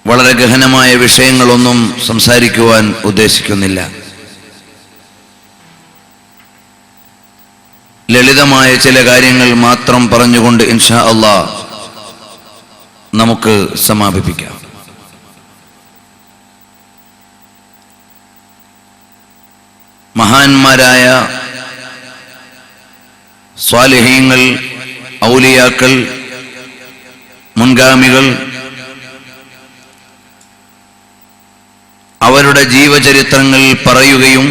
വളരെ ഗഹനമായ വിഷയങ്ങളൊന്നും സംസാരിക്കുവാൻ ഉദ്ദേശിക്കുന്നില്ല. ലളിതമായ ചില കാര്യങ്ങൾ മാത്രം പറഞ്ഞുകൊണ്ട് ഇൻഷാ അല്ലാഹ് നമുക്ക് സമാപിപ്പിക്കാം. മഹാന്മാരായ സ്വാലിഹീങ്ങൾ, ഔലിയാക്കൾ, മുൻഗാമികൾ അവരുടെ ജീവചരിത്രങ്ങൾ പറയുകയും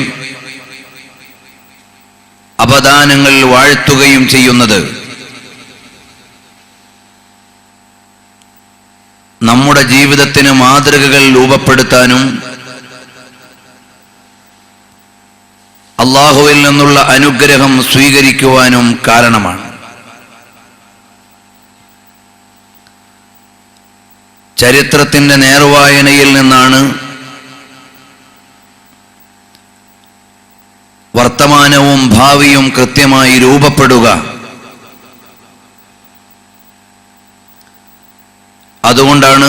അപദാനങ്ങൾ വാഴ്ത്തുകയും ചെയ്യുന്നത് നമ്മുടെ ജീവിതത്തിന് മാതൃകകൾ രൂപപ്പെടുത്താനും അല്ലാഹുവിൽ നിന്നുള്ള അനുഗ്രഹം സ്വീകരിക്കുവാനും കാരണമാണ്. ചരിത്രത്തിന്റെ നേർവായനയിൽ നിന്നാണ് വർത്തമാനവും ഭാവിയും കൃത്യമായി രൂപപ്പെടുക. അതുകൊണ്ടാണ്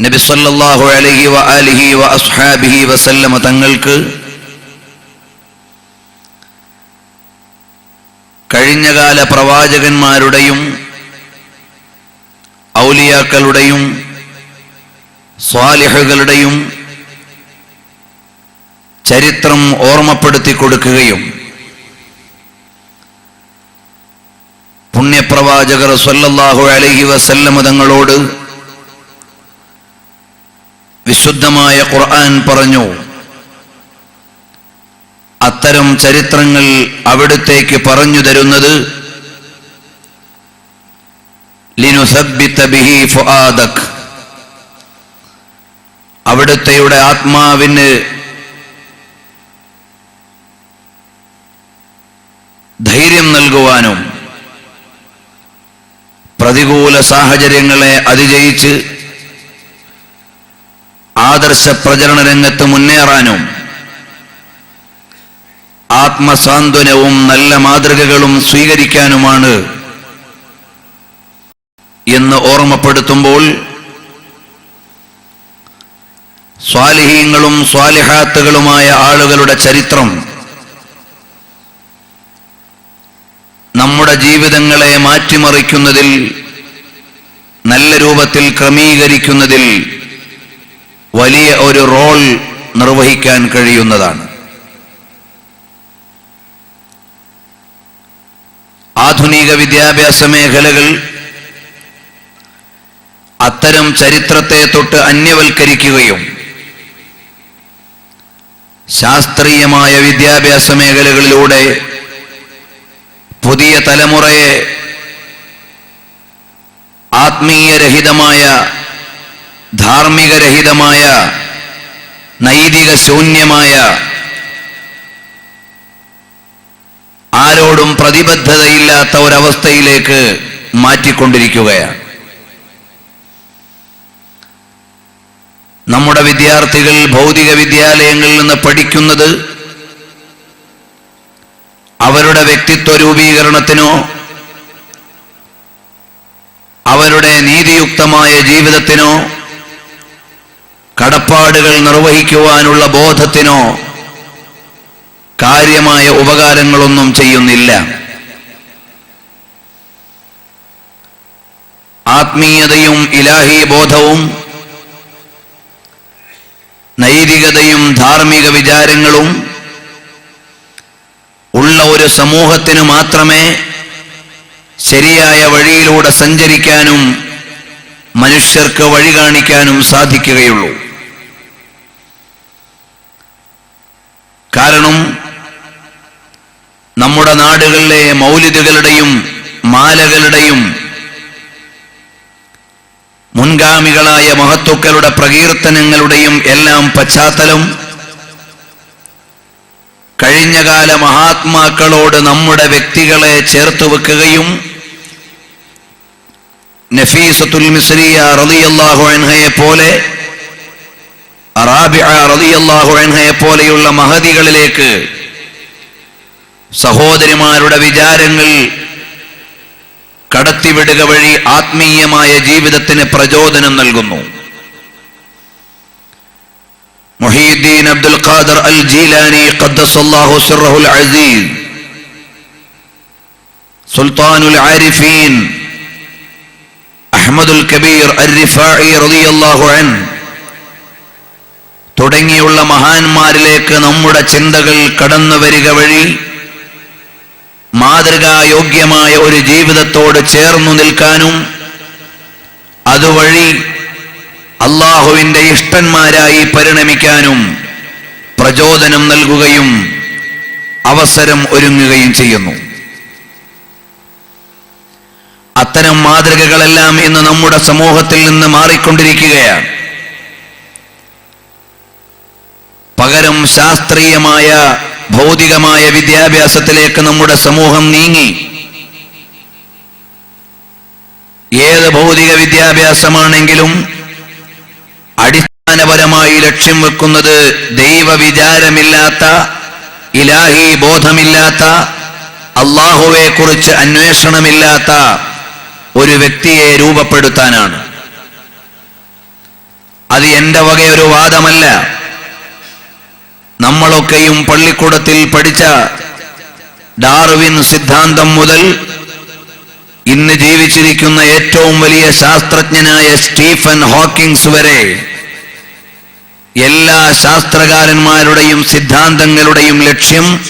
നബി സല്ലല്ലാഹു അലൈഹി വആലിഹി വഅസ്ഹാബിഹി വസല്ലമ തങ്ങൾക്ക് കഴിഞ്ഞകാല പ്രവാചകന്മാരുടെയും ഔലിയാക്കളുടെയും സ്വാലിഹുകളുടെയും ചരിത്രം ഓർമ്മപ്പെടുത്തി കൊടുക്കുകയും പുണ്യപ്രവാചകർ സ്വല്ലല്ലാഹു അലൈഹി വസല്ലമ തങ്ങളോട് വിശുദ്ധമായ ഖുർആൻ പറഞ്ഞു, അത്തരം ചരിത്രങ്ങൾ അവിടുത്തേക്ക് പറഞ്ഞു തരുന്നത് ലിനുസബ്ബിത ബിഹി ഫുആദക്, അവിടുത്തെയുടെ ആത്മാവിന് ധൈര്യം നൽകുവാനും പ്രതികൂല സാഹചര്യങ്ങളെ അതിജയിച്ച് ആദർശ പ്രചരണ രംഗത്ത് മുന്നേറാനും ആത്മസാന്ത്വനവും നല്ല മാതൃകകളും സ്വീകരിക്കാനുമാണ് എന്ന് ഓർമ്മപ്പെടുത്തുമ്പോൾ സ്വാലിഹീങ്ങളും സ്വാലിഹാത്തുകളുമായ ആളുകളുടെ ചരിത്രം നമ്മുടെ ജീവിതങ്ങളെ മാറ്റിമറിക്കുന്നതിൽ, നല്ല രൂപത്തിൽ ക്രമീകരിക്കുന്നതിൽ വലിയ ഒരു റോൾ നിർവഹിക്കാൻ കഴിയുന്നതാണ്. ആധുനിക വിദ്യാഭ്യാസ മേഖലകൾ അത്തരം ചരിത്രത്തെ തൊട്ട് അന്യവൽക്കരിക്കുകയും ശാസ്ത്രീയമായ വിദ്യാഭ്യാസ മേഖലകളിലൂടെ പുതിയ തലമുറയെ ആത്മീയരഹിതമായ, ധാർമ്മികരഹിതമായ, നൈതിക ശൂന്യമായ, ആരോടും പ്രതിബദ്ധതയില്ലാത്ത ഒരവസ്ഥയിലേക്ക് മാറ്റിക്കൊണ്ടിരിക്കുകയാണ്. നമ്മുടെ വിദ്യാർത്ഥികൾ ഭൗതിക വിദ്യാലയങ്ങളിൽ നിന്ന് പഠിക്കുന്നത് അവരുടെ വ്യക്തിത്വ രൂപീകരണത്തിനോ അവരുടെ നീതിയുക്തമായ ജീവിതത്തിനോ കടപ്പാടുകൾ നിർവഹിക്കുവാനുള്ള ബോധത്തിനോ കാര്യമായ ഉപകാരങ്ങളൊന്നും ചെയ്യുന്നില്ല. ആത്മീയതയും ഇലാഹി ബോധവും നൈതികതയും ധാർമ്മിക വിചാരങ്ങളും ഉള്ള ഒരു സമൂഹത്തിന് മാത്രമേ ശരിയായ വഴിയിലൂടെ സഞ്ചരിക്കാനും മനുഷ്യർക്ക് വഴി കാണിക്കാനും സാധിക്കുകയുള്ളൂ. കാരണം നമ്മുടെ നാടുകളിലെ മൗലിദുകളുടെയും മാലകളുടെയും മുൻഗാമികളായ മഹത്തുക്കളുടെ പ്രകീർത്തനങ്ങളുടെയും എല്ലാം പശ്ചാത്തലം കഴിഞ്ഞകാല മഹാത്മാക്കളോട് നമ്മുടെ വ്യക്തികളെ ചേർത്ത് വെക്കുകയും നഫീസത്തുൽ മിസ്രിയ റളിയല്ലാഹു അൻഹയെ പോലെ, റാബിഅ റളിയല്ലാഹു അൻഹയെ പോലെയുള്ള മഹദികളിലേക്ക് സഹോദരിമാരുടെ വിചാരങ്ങൾ കടത്തിവിടുക വഴി ആത്മീയമായ ജീവിതത്തിന് പ്രചോദനം നൽകുന്നു. മുഹീദ്ദീൻ അബ്ദുൽ ഖാദിർ അൽ ജീലാനി ഖദ്ദസല്ലാഹു സിർറഹുൽ അസീസ്, സുൽത്താനുൽ ആരിഫീൻ അഹ്മദുൽ കബീർ അർ-റിഫാഇ റളിയല്ലാഹു അൻഹു തുടങ്ങിയുള്ള മഹാന്മാരിലേക്ക് നമ്മുടെ ചിന്തകൾ കടന്നു വരിക വഴി മാതൃകായോഗ്യമായ ഒരു ജീവിതത്തോട് ചേർന്നു നിൽക്കാനും അതുവഴി അള്ളാഹുവിന്റെ ഇഷ്ടന്മാരായി പരിണമിക്കാനും പ്രചോദനം നൽകുകയും അവസരം ഒരുങ്ങുകയും ചെയ്യുന്നു. അത്തരം മാതൃകകളെല്ലാം ഇന്ന് നമ്മുടെ സമൂഹത്തിൽ നിന്ന് മാറിക്കൊണ്ടിരിക്കുകയാണ്. പകരം ശാസ്ത്രീയമായ ഭൗതികമായ വിദ്യാഭ്യാസത്തിലേക്ക് നമ്മുടെ സമൂഹം നീങ്ങി. ഏത് ഭൗതിക വിദ്യാഭ്യാസമാണെങ്കിലും അടിസ്ഥാനപരമായി ലക്ഷ്യം വെക്കുന്നത് ദൈവവിചാരമില്ലാത്ത, ഇലാഹി ബോധമില്ലാത്ത, അള്ളാഹുവെ കുറിച്ച് അന്വേഷണമില്ലാത്ത ഒരു വ്യക്തിയെ രൂപപ്പെടുത്താനാണ്. അത് എന്റെ വകയൊരു വാദമല്ല. നമ്മളൊക്കെയും പള്ളിക്കൂടത്തിൽ പഠിച്ച ഡാർവിൻ സിദ്ധാന്തം മുതൽ ഇന്ന് ജീവിച്ചിരിക്കുന്ന ഏറ്റവും വലിയ ശാസ്ത്രജ്ഞനായ സ്റ്റീഫൻ ഹോക്കിങ്സ് വരെ എല്ലാ ശാസ്ത്രകാരന്മാരുടെയും സിദ്ധാന്തങ്ങളുടെയും ലക്ഷ്യം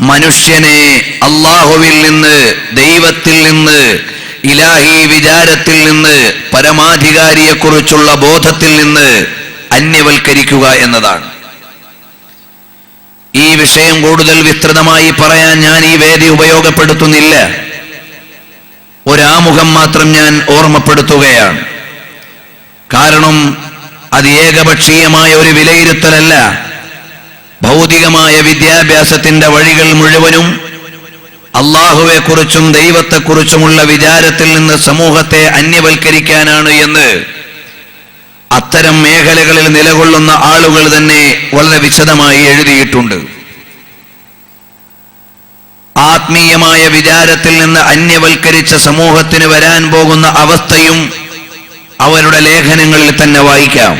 മനുഷ്യനെ അള്ളാഹുവിൽ നിന്ന്, ദൈവത്തിൽ നിന്ന്, ഇലാഹി വിചാരത്തിൽ നിന്ന്, പരമാധികാരിയെക്കുറിച്ചുള്ള ബോധത്തിൽ നിന്ന് അന്യവൽക്കരിക്കുക എന്നതാണ്. ഈ വിഷയം കൂടുതൽ വിസ്തൃതമായി പറയാൻ ഞാൻ ഈ വേദി ഉപയോഗപ്പെടുത്തുന്നില്ല. ഒരാമുഖം മാത്രം ഞാൻ ഓർമ്മപ്പെടുത്തുകയാണ്. കാരണം അത് ഏകപക്ഷീയമായ ഒരു വിലയിരുത്തലല്ല. ഭൗതികമായ വിദ്യാഭ്യാസത്തിന്റെ വഴികൾ മുഴുവനും അള്ളാഹുവെക്കുറിച്ചും ദൈവത്തെക്കുറിച്ചുമുള്ള വിചാരത്തിൽ നിന്ന് സമൂഹത്തെ അന്യവൽക്കരിക്കാനാണ് എന്ന് അത്തരം മേഖലകളിൽ നിലകൊള്ളുന്ന ആളുകൾ തന്നെ വളരെ വിശദമായി എഴുതിയിട്ടുണ്ട്. ആത്മീയമായ വിചാരത്തിൽ നിന്ന് അന്യവൽക്കരിച്ച സമൂഹത്തിന് വരാൻ പോകുന്ന അവസ്ഥയും അവരുടെ ലേഖനങ്ങളിൽ തന്നെ വായിക്കാം.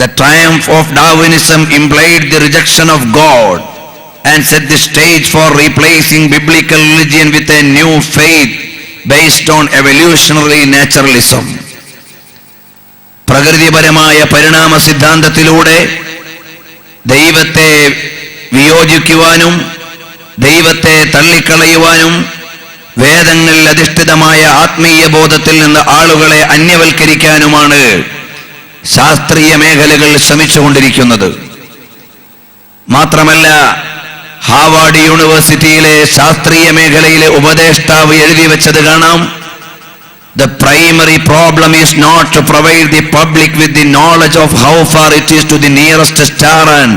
The triumph of Darwinism implied the rejection of God and set the stage for replacing biblical religion with a new faith based on evolutionary naturalism. പ്രകൃതിപരമായ പരിണാമ സിദ്ധാന്തത്തിലൂടെ ദൈവത്തെ വിയോജിക്കുവാനും ദൈവത്തെ തള്ളിക്കളയുവാനും വേദങ്ങളിൽ അധിഷ്ഠിതമായ ആത്മീയ ബോധത്തിൽ നിന്ന് ആളുകളെ അന്യവൽക്കരിക്കാനുമാണ് ശാസ്ത്രീയ മേഖലകൾ ശ്രമിച്ചുകൊണ്ടിരിക്കുന്നത്. മാത്രമല്ല, ഹാർവാർഡ് യൂണിവേഴ്സിറ്റിയിലെ ശാസ്ത്രീയ മേഖലയിലെ ഉപദേഷ്ടാവ് എഴുതി വെച്ചത് കാണാം. The primary problem is not to provide the public with the knowledge of how far it is to the nearest star and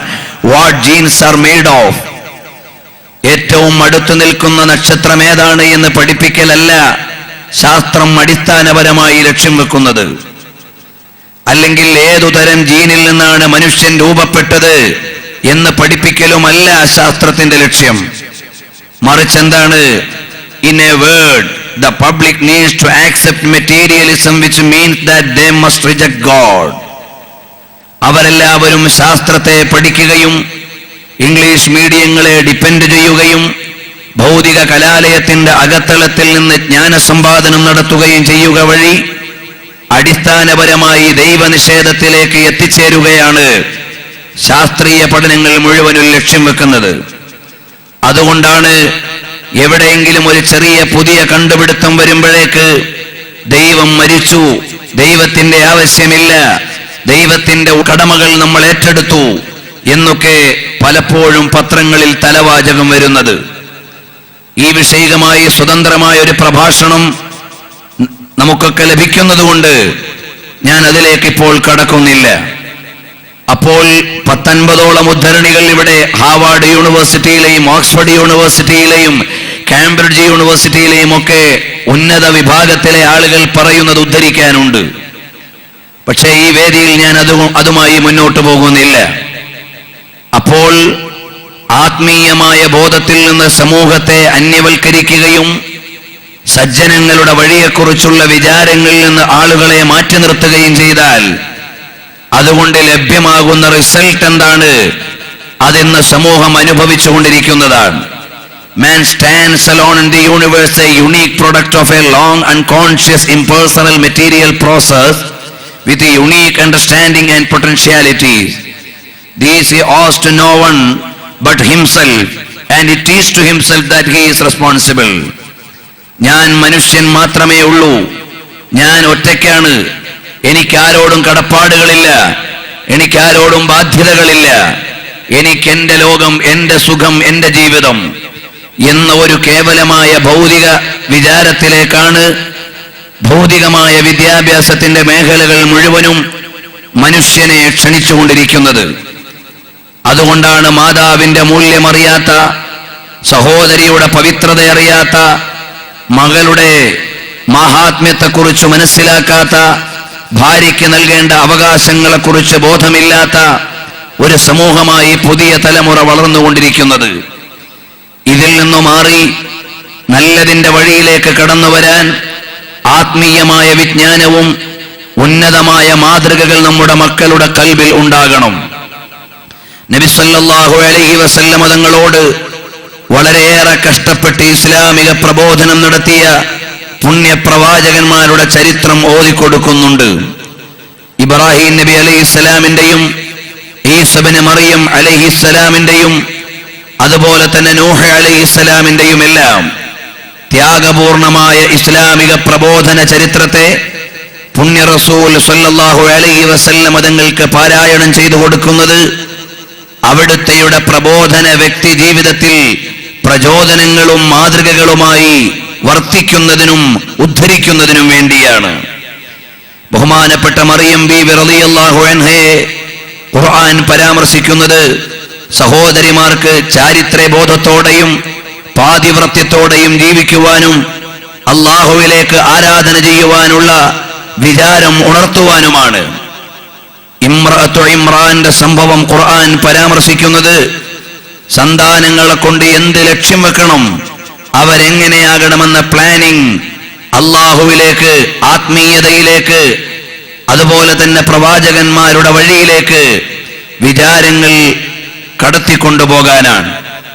what genes are made of. ഏറ്റവും അടുത്തു നിൽക്കുന്ന നക്ഷത്രം ഏതാണ് എന്ന് പഠിപ്പിക്കലല്ല ശാസ്ത്രം അടിസ്ഥാനപരമായി ലക്ഷ്യം വെക്കുന്നത്. അല്ലെങ്കിൽ ഏതുതരം ജീനിൽ നിന്നാണ് മനുഷ്യൻ രൂപപ്പെട്ടത് എന്ന് പഠിപ്പിക്കലുമല്ല ശാസ്ത്രത്തിന്റെ ലക്ഷ്യം. മറിച്ച് എന്താണ്? In a word, the public needs to accept materialism, which means that they must reject God. അവരെല്ലാവരും ശാസ്ത്രത്തെ പഠിക്കുകയും ഇംഗ്ലീഷ് മീഡിയങ്ങളെ ഡിപ്പെൻഡ് ചെയ്യുകയും ഭൗതിക കലാലയത്തിന്റെ അകത്തളത്തിൽ നിന്ന് ജ്ഞാനസമ്പാദനം നടത്തുകയും ചെയ്യുക വഴി അടിസ്ഥാനപരമായി ദൈവനിഷേധത്തിലേക്ക് എത്തിച്ചേരുകയാണ് ശാസ്ത്രീയ പഠനങ്ങൾ മുഴുവനും ലക്ഷ്യം വെക്കുന്നത്. അതുകൊണ്ടാണ് എവിടെയെങ്കിലും ഒരു ചെറിയ പുതിയ കണ്ടുപിടുത്തം വരുമ്പോഴേക്ക് ദൈവം മരിച്ചു, ദൈവത്തിന്റെ ആവശ്യമില്ല, ദൈവത്തിന്റെ കടമകൾ നമ്മൾ ഏറ്റെടുത്തു എന്നൊക്കെ പലപ്പോഴും പത്രങ്ങളിൽ തലവാചകം വരുന്നത്. ഈ വിഷയികമായി സ്വതന്ത്രമായ ഒരു പ്രഭാഷണം നമുക്കൊക്കെ ലഭിക്കുന്നതുകൊണ്ട് ഞാൻ അതിലേക്ക് ഇപ്പോൾ കടക്കുന്നില്ല. അപ്പോൾ 19ഓളം ഉദ്ധരണികൾ ഇവിടെ ഹാർവാർഡ് യൂണിവേഴ്സിറ്റിയിലെയും ഓക്സ്ഫോർഡ് യൂണിവേഴ്സിറ്റിയിലെയും കാംബ്രിഡ്ജ് യൂണിവേഴ്സിറ്റിയിലെയും ഒക്കെ ഉന്നത വിഭാഗത്തിലെ ആളുകൾ പറയുന്നത് ഉദ്ധരിക്കാനുണ്ട്. പക്ഷേ ഈ വേദിയിൽ ഞാൻ അതുമായി മുന്നോട്ട് പോകുന്നില്ല. അപ്പോൾ ആത്മീയമായ ബോധത്തിൽ നിന്ന് സമൂഹത്തെ അന്യവൽക്കരിക്കുകയും സജ്ജനങ്ങളുടെ വഴിയെക്കുറിച്ചുള്ള വിചാരങ്ങളിൽ നിന്ന് ആളുകളെ മാറ്റി നിർത്തുകയും ചെയ്താൽ അതുകൊണ്ട് ലഭ്യമാകുന്ന റിസൾട്ട് എന്താണ്? അതെന്ന് സമൂഹം അനുഭവിച്ചുകൊണ്ടിരിക്കുന്നതാണ്. Man stands alone in the universe, a unique product of a long, unconscious, impersonal material process with a unique understanding and potentialities. These he owes to no one but himself, and it is to himself that he is responsible. ഞാൻ മനുഷ്യൻ മാത്രമേ ഉള്ളൂ, ഞാൻ ഒറ്റയ്ക്കാണ്, എനിക്കാരോടും കടപ്പാടുകളില്ല, എനിക്കാരോടും ബാധ്യതകളില്ല, എനിക്കെന്റെ ലോകം, എന്റെ സുഖം, എന്റെ ജീവിതം എന്ന ഒരു കേവലമായ ഭൗതിക വിചാരത്തിലേക്കാണ് ഭൗതികമായ വിദ്യാഭ്യാസത്തിന്റെ മേഖലകൾ മുഴുവനും മനുഷ്യനെ ക്ഷണിച്ചുകൊണ്ടിരിക്കുന്നത്. അതുകൊണ്ടാണ് മാതാവിന്റെ മൂല്യമറിയാത്ത, സഹോദരിയുടെ പവിത്രത അറിയാത്ത, മകളുടെ മാഹാത്മ്യത്തെക്കുറിച്ച് മനസ്സിലാക്കാത്ത, ഭാര്യയ്ക്ക് നൽകേണ്ട അവകാശങ്ങളെക്കുറിച്ച് ബോധമില്ലാത്ത ഒരു സമൂഹമായി പുതിയ തലമുറ വളർന്നുകൊണ്ടിരിക്കുന്നത്. ഇതിൽ നിന്നു മാറി നല്ലതിന്റെ വഴിയിലേക്ക് കടന്നു വരാൻ ആത്മീയമായ വിജ്ഞാനവും ഉന്നതമായ മാതൃകകൾ നമ്മുടെ മക്കളുടെ കൽബിൽ ഉണ്ടാകണം. നബി സല്ലല്ലാഹു അലൈഹി വസല്ലം തങ്ങളോട് വളരെയേറെ കഷ്ടപ്പെട്ട് ഇസ്ലാമിക പ്രബോധനം നടത്തിയ പുണ്യപ്രവാചകന്മാരുടെ ചരിത്രം ഓതിക്കൊടുക്കുന്നുണ്ട്. ഇബ്രാഹിം നബി അലൈഹിസ്സലാമിന്റെയും ഈസ ഇബ്നു മറിയം അലൈഹിസ്സലാമിന്റെയും അതുപോലെ തന്നെ നൂഹ് അലൈഹിസ്സലാമിന്റെയും എല്ലാം ത്യാഗപൂർണമായ ഇസ്ലാമിക പ്രബോധന ചരിത്രത്തെ പുണ്യ റസൂൽ സല്ലല്ലാഹു അലൈഹി വസല്ലം തങ്ങൾക്ക് പാരായണം ചെയ്തു കൊടുക്കുന്നത് അവിടുത്തെയുടെ പ്രബോധന വ്യക്തി ജീവിതത്തിൽ പ്രചോദനങ്ങളും മാതൃകകളുമായി വർത്തിക്കുന്നതിനും ഉദ്ധരിക്കുന്നതിനും വേണ്ടിയാണ്. ബഹുമാനപ്പെട്ട മറിയം ബീവി റളിയല്ലാഹു അൻഹയെ ഖുർആൻ പരാമർശിക്കുന്നത് സഹോദരിമാർക്ക് ചാരിത്രബോധത്തോടെയും പാതിവ്രത്യത്തോടെയും ജീവിക്കുവാനും അല്ലാഹുവിലേക്ക് ആരാധന ചെയ്യുവാനുള്ള വിചാരം ഉണർത്തുവാനുമാണ്. ഇമ്രഅത്തു ഇമ്രാന്റെ സംഭവം ഖുർആൻ പരാമർശിക്കുന്നത് സന്താനങ്ങളെ കൊണ്ട് എന്ത് ലക്ഷ്യം വെക്കണം, അവരെങ്ങനെയാകണമെന്ന പ്ലാനിങ് അല്ലാഹുവിലേക്ക്, ആത്മീയതയിലേക്ക്, അതുപോലെ തന്നെ പ്രവാചകന്മാരുടെ വഴിയിലേക്ക് വിചാരങ്ങൾ കടത്തിക്കൊണ്ടുപോകാനാണ്.